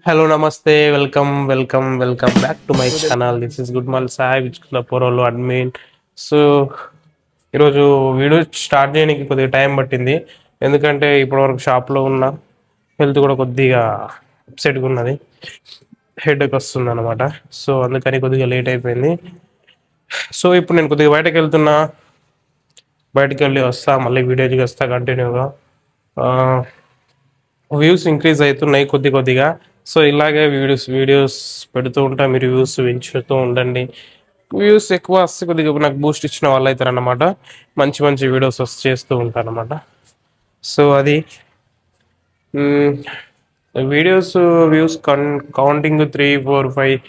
Hello నమస్తే welcome back to my channel. This is good మల్ Sai విచ్కులపురంలో admin. So ఈరోజు video start చేయడానికి కొద్దిగా టైం పట్టింది, ఎందుకంటే ఇప్పటివరకు షాప్లో ఉన్న హెల్త్ కూడా కొద్దిగా అప్సెట్గా ఉన్నది, హెడేక్ వస్తుంది అనమాట. సో అందుకని కొద్దిగా లేట్ అయిపోయింది. సో ఇప్పుడు నేను కొద్దిగా బయటకు వెళ్తున్నా, బయటకు వెళ్ళి వస్తా, మళ్ళీ వీడియోకి వస్తా కంటిన్యూగా. వ్యూస్ ఇంక్రీజ్ అవుతున్నాయి కొద్దిగా. సో ఇలాగే వీడియోస్ పెడుతూ ఉంటా, మీరు వ్యూస్ పెంచుతూ ఉండండి. వ్యూస్ ఎక్కువ వస్తే కొద్దిగా నాకు బూస్ట్ ఇచ్చిన వాళ్ళు అవుతారు అన్నమాట. మంచి మంచి వీడియోస్ చేస్తూ ఉంటాను అనమాట. సో అది వీడియోస్ వ్యూస్ కౌంటింగ్ 3, 4, 5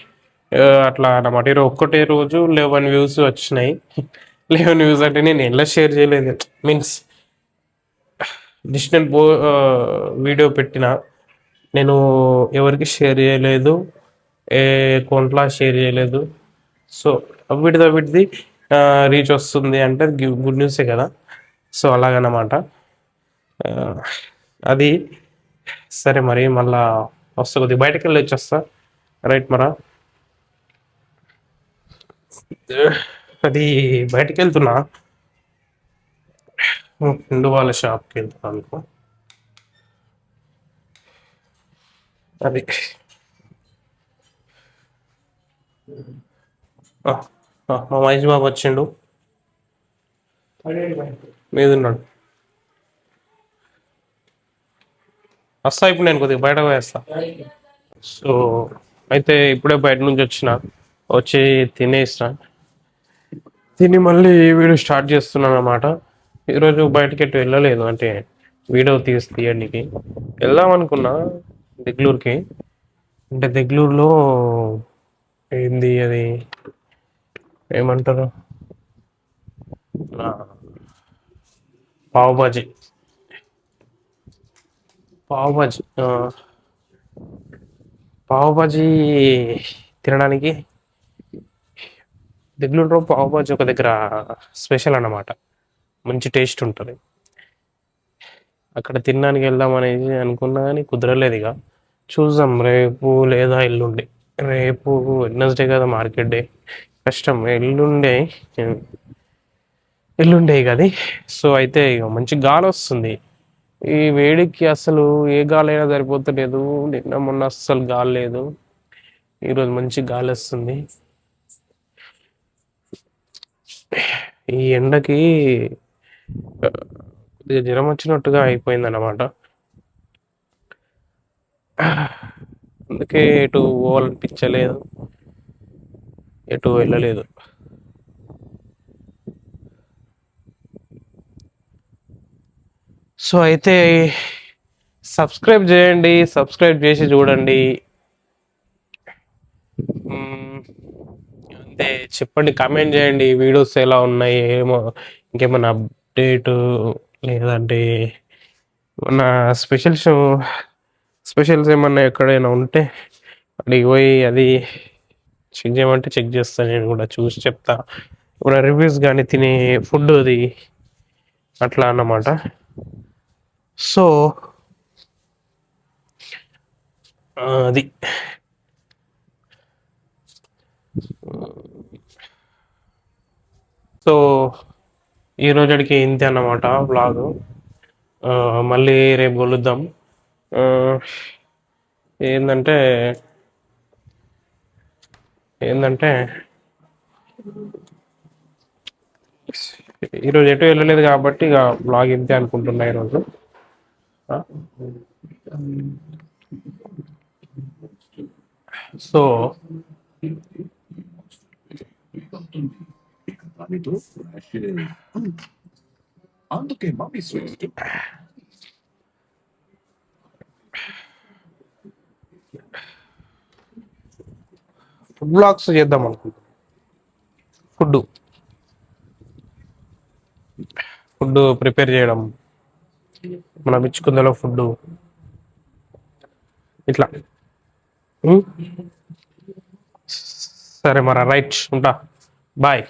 అట్లా అన్నమాట. ఈరోజు ఒక్కటే రోజు 11 వ్యూస్ వచ్చినాయి. 11 వ్యూస్ అంటే నేను ఎలా షేర్ చేయలేదు, మీన్స్ డిజిటల్ వీడియో పెట్టిన నేను ఎవరికి షేర్ చేయలేదు, ఏ అకౌంట్లో షేర్ చేయలేదు. సో వీటిది రీచ్ వస్తుంది అంటే గుడ్ న్యూసే కదా. సో అలాగన్నమాట. అది సరే, మరి మళ్ళా వస్తా, కొద్దిగా బయటకు వెళ్ళి వచ్చేస్తా. రైట్ మరా, అది బయటకు వెళ్తున్నా, ఫ్రెండ్ వాళ్ళ షాప్కి వెళ్తున్నా అనుకో. అది మా మహేష్ బాబు వచ్చిండు, మీద ఉన్నాడు. వస్తా ఇప్పుడు, నేను కొద్దిగా బయట పోయేస్తా. సో అయితే ఇప్పుడే బయట నుంచి వచ్చి తిని మళ్ళీ వీడియో స్టార్ట్ చేస్తున్నాను అనమాట. ఈరోజు బయటకి ఎటు వెళ్ళలేదు, అంటే వీడియో తీయడానికి వెళ్దాం అనుకున్నా దెగ్లూరుకి. అంటే దెగ్లూరులో ఏంది అది ఏమంటారు, పావుబాజీ పావుబాజీ తినడానికి దెగ్లూరులో పావుబాజీ ఒక దగ్గర స్పెషల్ అన్నమాట. మంచి టేస్ట్ ఉంటుంది. అక్కడ తినడానికి వెళ్దాం అనేది అనుకున్నా కానీ కుదరలేదు. ఇక చూద్దాం, రేపు లేదా ఎల్లుండి. రేపు వెడ్నెస్డే కదా, మార్కెట్ డే, కష్టం. ఎల్లుండే కదా. సో అయితే ఇక మంచి గాలి వస్తుంది. ఈ వేడికి అసలు ఏ గాలి అయినా సరిపోతలేదు. నిన్న మొన్న అస్సలు గాలి లేదు, ఈరోజు మంచి గాలి వస్తుంది. ఈ ఎండకి కొద్దిగా జ్వరం వచ్చినట్టుగా అయిపోయింది అన్నమాట. అందుకే ఎటు పోవాలనిపించలేదు, ఎటు వెళ్ళలేదు. సో అయితే సబ్స్క్రైబ్ చేయండి, సబ్స్క్రైబ్ చేసి చూడండి. అంతే, చెప్పండి, కామెంట్ చేయండి వీడియోస్ ఎలా ఉన్నాయి, ఏమో ఇంకేమన్నా అప్డేట్, లేదంటే మన స్పెషల్స్ ఏమన్నా ఎక్కడైనా ఉంటే అడిగి పోయి అది చెక్ చేయమంటే చెక్ చేస్తాను, నేను కూడా చూసి చెప్తా. ఇప్పుడు రివ్యూస్ కానీ తినే ఫుడ్ అది అట్లా అన్నమాట. సో అది సో ఈ రోజుకి ఇంతే అన్నమాట వ్లాగ్. మళ్ళీ రేపు కలుద్దాం. ఏంటంటే ఈరోజు ఎటు వెళ్ళలేదు కాబట్టి ఇక వ్లాగ్ ఇంతే అనుకుంటున్నా ఈరోజు. సో అందుకే మమ్మీ స్వీట్ ఫుడ్ బ్లాగ్స్ చేద్దాం అనుకుంటున్నాం. ఫుడ్ ప్రిపేర్ చేయడం, మన పిచ్చుకుందలో ఫుడ్ ఇట్లా. సరే మరి, రైట్, ఉంటా, బాయ్.